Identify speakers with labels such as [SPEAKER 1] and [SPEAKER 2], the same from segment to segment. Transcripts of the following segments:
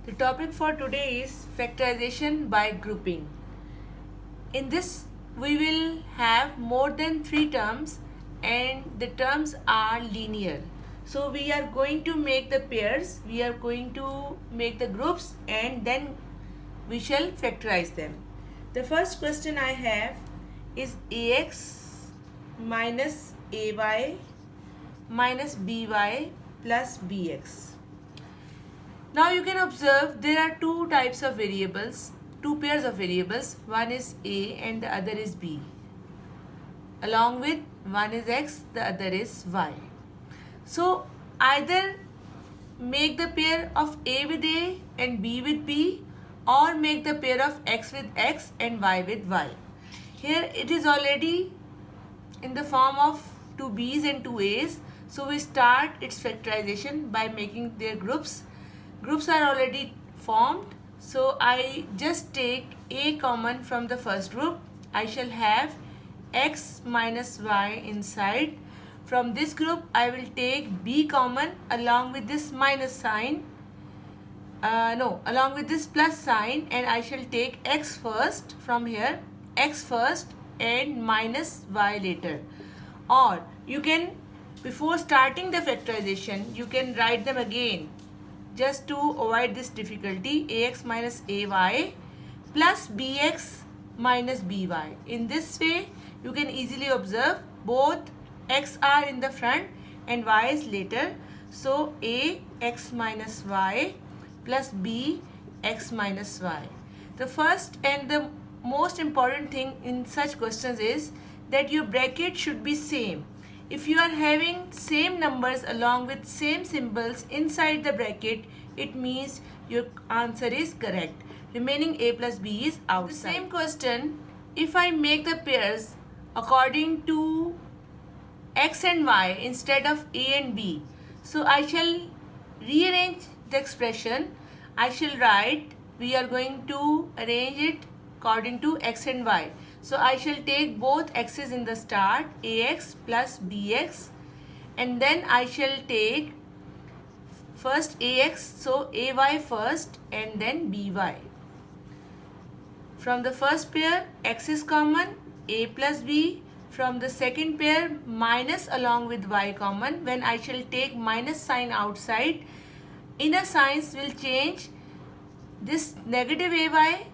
[SPEAKER 1] The topic for today is factorization by grouping. In this, we will have more than 3 terms and the terms are linear. So we are going to make the pairs, we are going to make the groups and then we shall factorize them. The first question I have is ax minus ay minus by plus bx. Now you can observe there are two types of variables, two pairs of variables. One is a and the other is b. Along with one is x, the other is y. So either make the pair of a with a and b with b, or make the pair of x with x and y with y. Here it is already in the form of two b's and two a's. So we start its factorization by making their groups. Groups are already formed. So I just take a common from the first group. I shall have x minus y inside. From this group I will take b common along with this minus sign. Along with this plus sign, and I shall take x first from here, x first and minus y later. Or you can, before starting the factorization, you can write them again just to avoid this difficulty. Ax minus ay plus bx minus by. In this way you can easily observe both x are in the front and y is later. So a x minus y plus b x minus y. The first and the most important thing in such questions is that your bracket should be same. If you are having same numbers along with same symbols inside the bracket, it means your answer is correct. Remaining a plus b is outside. The same question, if I make the pairs according to x and y instead of a and b, so I shall rearrange the expression. I shall write, we are going to arrange it according to x and y. So I shall take both x's in the start, ax plus bx, and then I shall take first ax, so ay first and then by. From the first pair, x is common, a plus b. From the second pair, minus along with y common. When I shall take minus sign outside, inner signs will change. This negative ay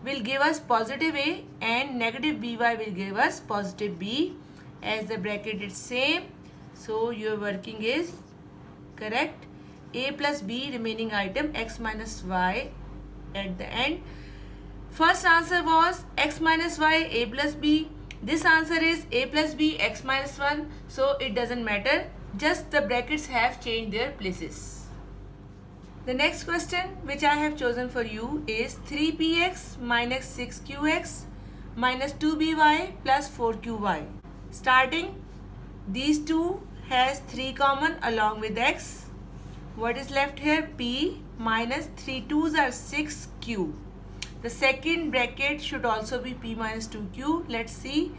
[SPEAKER 1] will give us positive a and negative by will give us positive b, as the bracket is same. So your working is correct. A plus b remaining item, x minus y at the end. First answer was x minus y a plus b. This answer is a plus b x minus 1. So it doesn't matter, just the brackets have changed their places. The next question which I have chosen for you is 3px minus 6qx minus 2by plus 4qy. Starting, these two has 3 common along with x. What is left here? P minus 3 2's are 6q. The second bracket should also be p minus 2q. Let's see.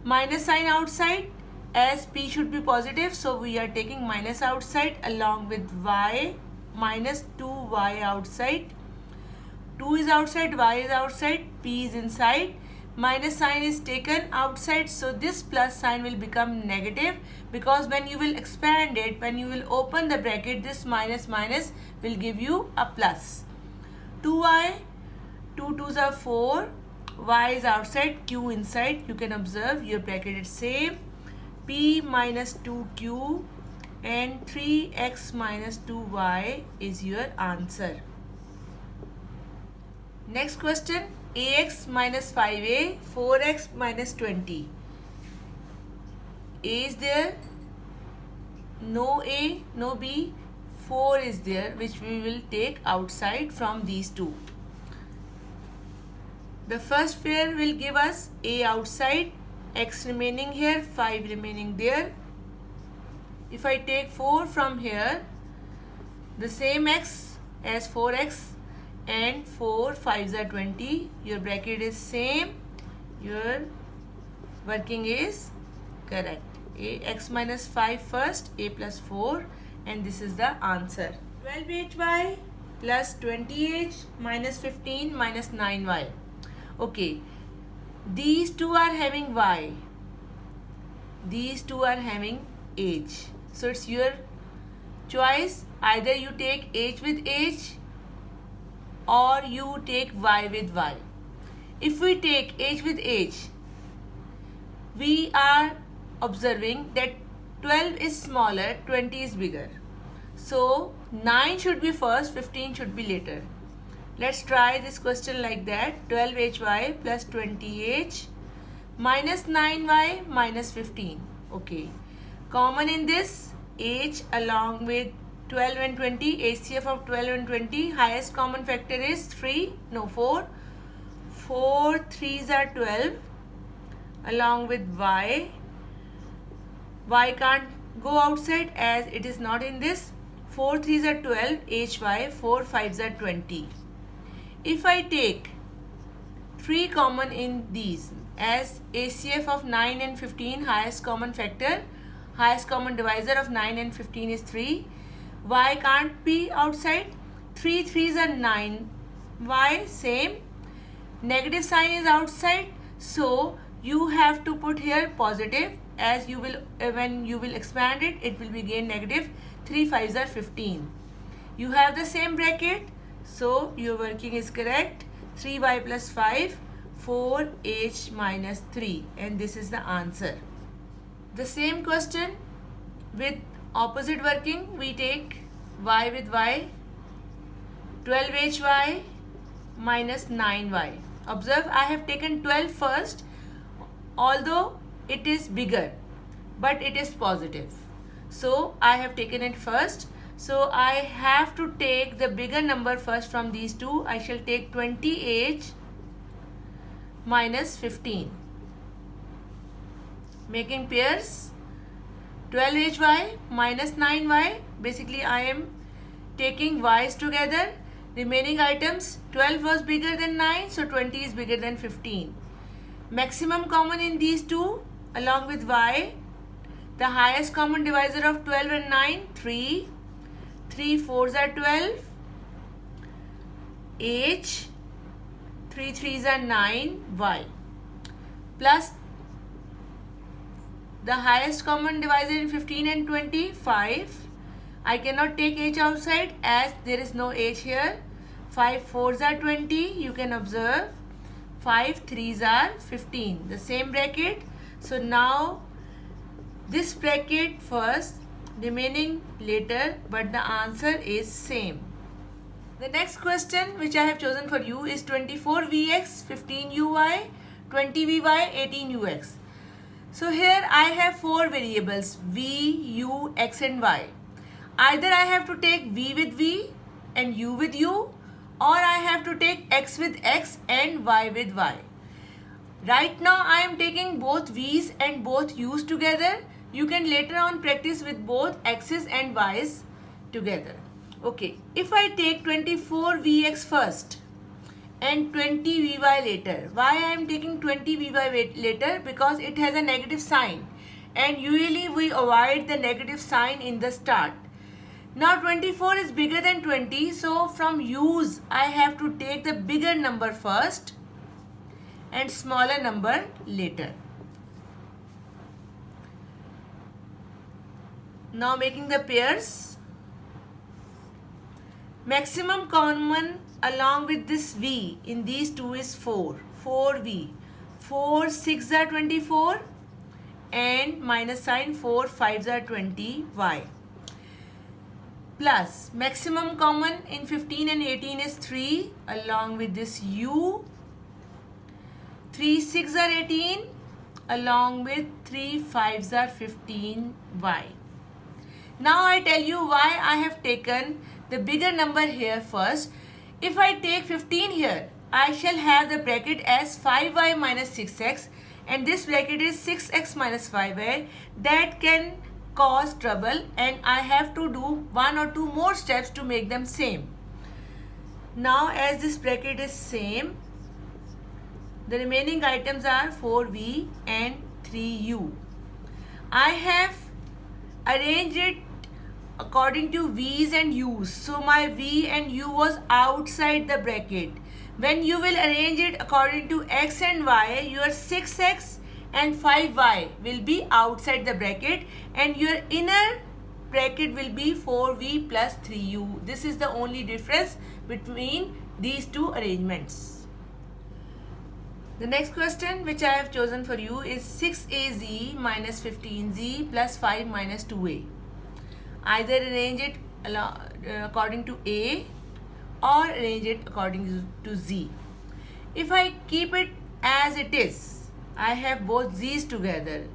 [SPEAKER 1] Minus sign outside, as p should be positive, so we are taking minus outside along with y minus 2y outside. 2 is outside, y is outside, p is inside. Minus sign is taken outside, so this plus sign will become negative, because when you will expand it, when you will open the bracket, this minus minus will give you a plus. 2y, 2 2's are 4, y is outside, q inside. You can observe your bracket is same. P minus 2q and 3x minus 2y is your answer. Next question, ax minus 5a, 4x minus 20. A is there, no a, no b, 4 is there, which we will take outside from these two. The first pair will give us a outside, x remaining here, 5 remaining there. If I take 4 from here, the same x as 4x and 4 5's are 20. Your bracket is same. Your working is correct. A x minus 5 first, a plus 4, and this is the answer. 12hy plus 20h minus 15 minus 9y. Okay, these two are having y, these two are having h. So it's your choice, either you take h with h or you take y with y. If we take h with h, we are observing that 12 is smaller, 20 is bigger. So 9 should be first, 15 should be later. Let's try this question like that. 12hy plus 20h minus 9y minus 15. Okay. Common in this, h along with 12 and 20, HCF of 12 and 20, highest common factor is 4. 4 3s are 12 along with y. Y can't go outside as it is not in this. 4 3s are 12, hy, 4 5s are 20. If I take 3 common in these, as HCF of 9 and 15, highest common factor, highest common divisor of 9 and 15 is 3. Y can't be outside. 3 3s are 9. Y same. Negative sign is outside. So you have to put here positive, as you will when you will expand it, it will be again negative. 3 5s are 15. You have the same bracket. So your working is correct. 3y plus 5, 4h minus 3, and this is the answer. The same question with opposite working, we take y with y, 12hy minus 9y. Observe, I have taken 12 first, although it is bigger, but it is positive. So I have taken it first. So I have to take the bigger number first from these two. I shall take 20h minus 15. Making pairs, 12hy minus 9y. Basically I am taking y's together. Remaining items, 12 was bigger than 9, so 20 is bigger than 15. Maximum common in these two along with y. The highest common divisor of 12 and 9, 3. 3 4s are 12. H, 3 3s are 9, y. Plus the highest common divisor in 15 and 20, 5. I cannot take h outside as there is no h here. 5 4s are 20. You can observe 5 3s are 15. The same bracket. So now this bracket first, remaining later, but the answer is same. The next question which I have chosen for you is 24vx, 15uy, 20vy, 18ux. So here I have 4 variables, v, u, x and y. Either I have to take v with v and u with u, or I have to take x with x and y with y. Right now I am taking both v's and both u's together. You can later on practice with both x's and y's together. Okay, if I take 24vx first and 20vy later. Why I am taking 20vy later? Because it has a negative sign, and usually we avoid the negative sign in the start. Now 24 is bigger than 20, so from u's I have to take the bigger number first and smaller number later. Now making the pairs. Maximum common along with this v in these two is 4. 4v. 4 6 are 24 and minus sign 4 5s are 20y. Plus maximum common in 15 and 18 is 3 along with this u. 3 6 are 18 along with 3 5s are 15y. Now I tell you why I have taken the bigger number here first. If I take 15 here, I shall have the bracket as 5y minus 6x, and this bracket is 6x minus 5y. That can cause trouble, and I have to do 1 or 2 more steps to make them same. Now as this bracket is same, the remaining items are 4v and 3u. I have arranged it according to V's and U's. So my V and U was outside the bracket. When you will arrange it according to X and Y, your 6X and 5Y will be outside the bracket and your inner bracket will be 4V plus 3U. This is the only difference between these two arrangements. The next question which I have chosen for you is 6AZ minus 15Z plus 5 minus 2A. Either arrange it according to A or arrange it according to Z. If I keep it as it is, I have both Z's together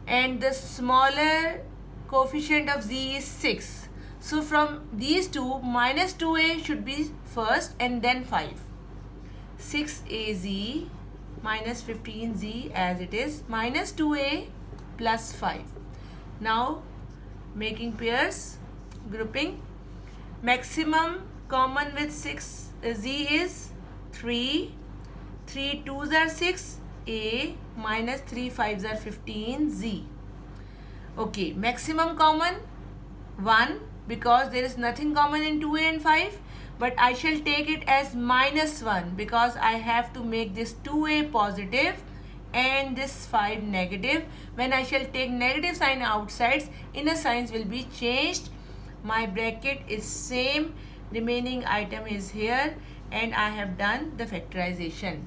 [SPEAKER 1] and the smaller coefficient of Z is 6. So from these two, minus 2A should be first and then 5. 6AZ minus 15Z as it is, minus 2A plus 5. Now making pairs, grouping. Maximum common with 6Z is 3. 3 2s are 6, A minus 3 5s are 15, Z. Okay, maximum common 1 because there is nothing common in 2A and 5, but I shall take it as minus 1 because I have to make this 2A positive and this 5 negative. When I shall take negative sign outsides, inner signs will be changed. My bracket is same, remaining item is here, and I have done the factorization.